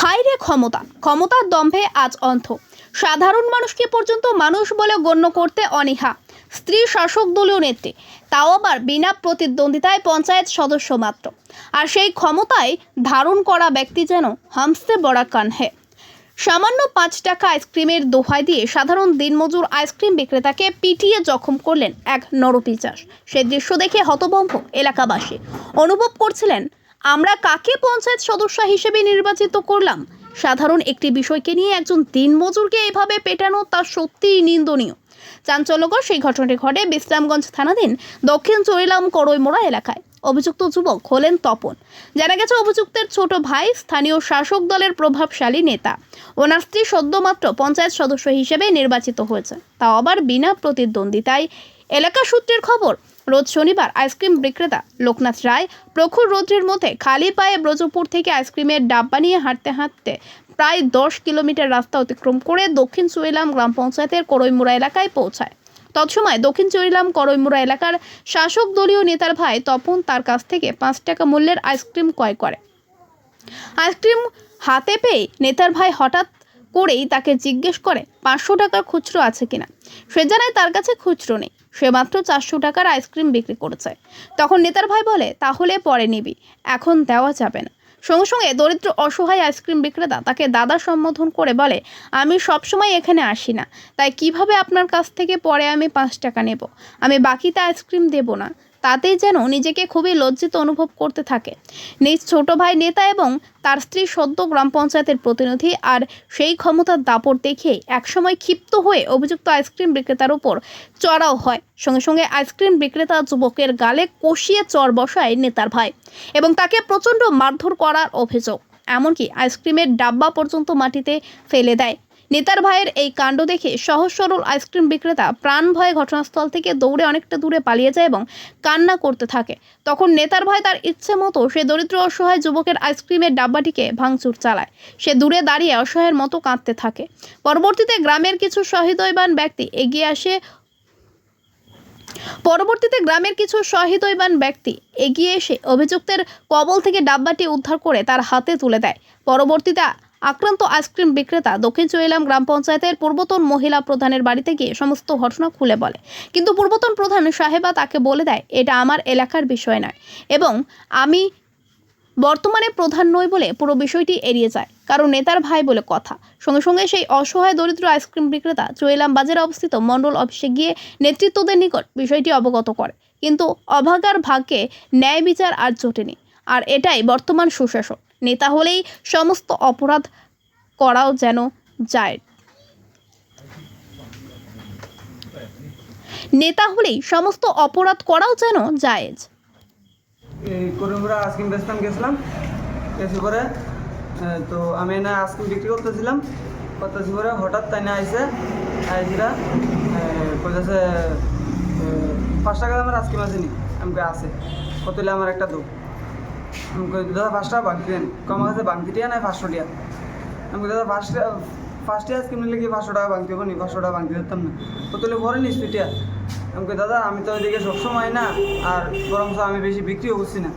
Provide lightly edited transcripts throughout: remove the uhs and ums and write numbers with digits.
হাইরে ক্ষমতা, ক্ষমতার দম্ভে আজ অন্ধ। সাধারণ মানুষকে পর্যন্ত মানুষ বলে গণ্য করতে অনীহা। স্ত্রী শাসক দলীয় নেত্রী, তাও আবার বিনা প্রতিদ্বন্দ্বিতায় পঞ্চায়েত সদস্য মাত্র। আর সেই ক্ষমতায় ধারণ করা ব্যক্তি যেন হামসে বড়া কান হে। সামান্য 5 টাকা আইসক্রিমের দোহাই দিয়ে সাধারণ দিনমজুর আইসক্রিম বিক্রেতাকে পিটিয়ে জখম করলেন এক নরপিশাচ। সেই দৃশ্য দেখে হতভম্ব এলাকাবাসী। অনুভব করছিলেন, আমরা কাকে পঞ্চায়েত সদস্য হিসেবে নির্বাচিত করলাম? সাধারণ একটি বিষয়কে নিয়ে একজন দিনমজুরকে এভাবে পেটানো তা সত্যিই নিন্দনীয়। চাঞ্চল্যকর সেই ঘটনাটি ঘটে বিশ্রামগঞ্জ থানাধীন দক্ষিণ চরিলাম করইমোড়া এলাকায়। অভিযুক্ত যুবক হলেন তপন। জানা গেছে, অভিযুক্তের ছোট ভাই স্থানীয় শাসক দলের প্রভাবশালী নেতা। ওনার স্ত্রী সদ্যমাত্র পঞ্চায়েত সদস্য হিসেবে নির্বাচিত হয়েছে, তাও আবার বিনা প্রতিদ্বন্দ্বিতায়। এলাকা সূত্রের খবর, রোজ শনিবার আইসক্রিম বিক্রেতা লোকনাথ রায় প্রখর রৌদ্রের মধ্যে খালি পায়ে ব্রজপুর থেকে আইসক্রিমের ডাব্বা নিয়ে হাঁটতে হাঁটতে প্রায় 10 কিলোমিটার রাস্তা অতিক্রম করে দক্ষিণ চরিলাম গ্রাম পঞ্চায়েতের করইমোড়া এলাকায় পৌঁছায়। তৎসময় দক্ষিণ চরিলাম করইমোড়া এলাকার শাসক দলীয় নেতার ভাই তপন তার কাছ থেকে 5 টাকা মূল্যের আইসক্রিম ক্রয় করে। আইসক্রিম হাতে পেয়ে নেতার ভাই হঠাৎ করেই তাকে জিজ্ঞেস করে 500 টাকার খুচরো আছে কিনা। সে জানায় তার কাছে খুচরো নেই, সে মাত্র 400 টাকার আইসক্রিম বিক্রি করেছে। তখন নেতার ভাই বলে, তাহলে পরে নিবি, এখন দেওয়া যাবে না। সঙ্গে সঙ্গে দরিদ্র অসহায় আইসক্রিম বিক্রেতা তাকে দাদা সম্বোধন করে বলে, আমি সবসময় এখানে আসি না, তাই কিভাবে আপনার কাছ থেকে পরে আমি 5 টাকা নেব? আমি বাকিতে আইসক্রিম দেব না। তাতেই যেন নিজেকে খুবই লজ্জিত অনুভব করতে থাকে নিজ ছোট ভাই নেতা এবং তার স্ত্রী সদ্য গ্রাম পঞ্চায়েতের প্রতিনিধি। আর সেই ক্ষমতার দাপট দেখে একসময় ক্ষিপ্ত হয়ে অভিযুক্ত আইসক্রিম বিক্রেতার উপর চড়াও হয়। সঙ্গে সঙ্গে আইসক্রিম বিক্রেতা যুবকের গালে কষিয়ে চড় বসায় নেতার ভাই এবং তাকে প্রচণ্ড মারধর করার অভিযোগ। এমনকি আইসক্রিমের ডাব্বা পর্যন্ত মাটিতে ফেলে দেয়। নেতার ভাইয়ের এই কাণ্ড দেখে সহজ সরল আইসক্রিম বিক্রেতা প্রাণ ভয়ে ঘটনাস্থল থেকে দৌড়ে অনেকটা দূরে পালিয়ে যায় এবং কান্না করতে থাকে। তখন নেতার ভাই তার ইচ্ছে মতো সে দরিদ্র অসহায় যুবকের আইসক্রিমের ডাব্বাটিকে ভাঙচুর চালায়। সে দূরে দাঁড়িয়ে অসহায়ের মতো কাঁদতে থাকে। পরবর্তীতে গ্রামের কিছু সহৃদয়বান ব্যক্তি এগিয়ে এসে অভিযুক্তের কবল থেকে ডাব্বাটি উদ্ধার করে তার হাতে তুলে দেয়। পরবর্তীতে আক্রান্ত আইসক্রিম বিক্রেতা দক্ষিণ চরিলাম গ্রাম পঞ্চায়েতের পূর্বতন মহিলা প্রধানের বাড়িতে গিয়ে সমস্ত ঘটনা খুলে বলে। কিন্তু পূর্বতন প্রধান সাহেবা তাকে বলে দেয়, এটা আমার এলাকার বিষয় নয় এবং আমি বর্তমানে প্রধান নই বলে পুরো বিষয়টি এড়িয়ে যায়, কারণ নেতার ভাই বলে কথা। সঙ্গে সঙ্গে সেই অসহায় দরিদ্র আইসক্রিম বিক্রেতা চরিলাম বাজারে অবস্থিত মণ্ডল অফিসে গিয়ে নেতৃত্বদের নিকট বিষয়টি অবগত করে। কিন্তু অভাগার ভাগ্যে ন্যায় বিচার আর জোটেনি। আর এটাই বর্তমান সুশাসন। নেতা হলেই সমস্ত অপরাধ করাও যেন যায়। জায়েজ। করইমোড়া আইসক্রিম বেচতাম গেছিলাম, এসে পরে তো আমি না আইসক্রিম বিক্রি করতেছি পরে হঠাৎ তাই না আইসে কইতেছে 5 টাকা আমার আইসক্রিম আসেনি। আমাকে আসে কত হলে আমার একটা দো। আমি কই দাদা 5 টাকা বাংতি দেন। আমার কাছে বাংতি টিয়া নাই 500 টিয়া। আমি দাদা 5 টিয়া আইসক্রিম নিলে কি 500 টাকা বাংতি হবো নি? 500 টাকা বাংতি দিতাম না। কত হলে পরে নিস টিয়া? আমি কই দাদা আমি তো ওইদিকে সবসময় না, আর বরং আমি বেশি বিক্রিও করছি না,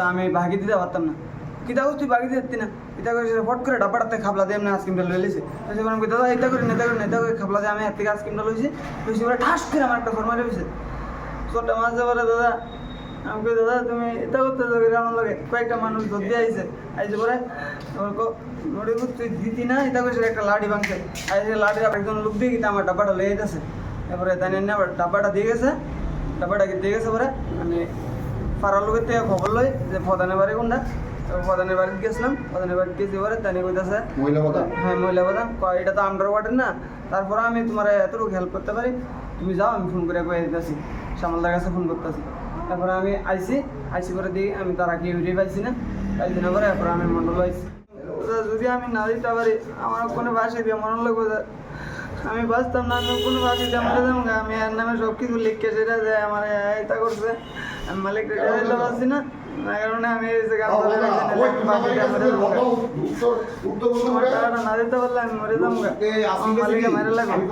আমি বাকি দিতে পারতাম না। কিতা তুই বাকি দিতে না? এটা করে ফট করে ডাব্বাটাতে খাবলা দিয়ে আমি আইসক্রিমটা লয়ে লিছি। আমি দাদা এটা করে নেতা করে খাবলা দিয়ে আমি হাত থেকে আইসক্রিমটা লইছি। পরে ঠাস করে আমার একটা ফরমালি হয়েছে ছোটটা মাঝে বলে, দাদা আমি কই দাদা তুমি এটা করতে আমার লাগে কয়েকটা মানুষ ধরতে আইসে পরে নড়ি তুই দিতি না, এটা করে একটা লাঠি ভাঙছে। লাঠির একজন লোক দিয়ে কিন্তু আমার ডাব্বাটা লেগে গেছে। এরপরে তাই নিয়ে আবার ডাব্বাটা দিয়ে গেছে পরে আমি পাড়ার লোকের থেকে খবর লই যে প্রধানের বাড়ি কোনটা। প্রধানের বাড়িতে গেছিলাম, প্রধানের বাড়িতে গেছি পরে তাই নিয়ে কইতেছে হ্যাঁ মহিলা প্রধান, এটা তো আন্ডার ওয়ার্ডের না, তারপরে আমি তোমার এতটুকু হেল্প করতে পারি, তুমি যাও, আমি ফোন করে কয়ে দিতেছি, শ্যামলদার কাছে ফোন করতেছি। তারপরে আমি আইসি করে দিই, আমি তারা কি উঠে পাইছি না পরে এরপরে আমি মন্ডল আইসি। যদি আমি না দিতে পারি আমার কোনো বাসায় দিয়ে মনে লাগবে আমি বাঁচতাম না, আমি কোনো বাসি আমি এর নামে সব কিছু লিখকে সেটা যে আমার এটা করছে, আমি মালিক দিতে পারছি না, না কারণে আমি না দিতে পারলে আমি মরে যাবো, মালিকে মেরে লাগবে।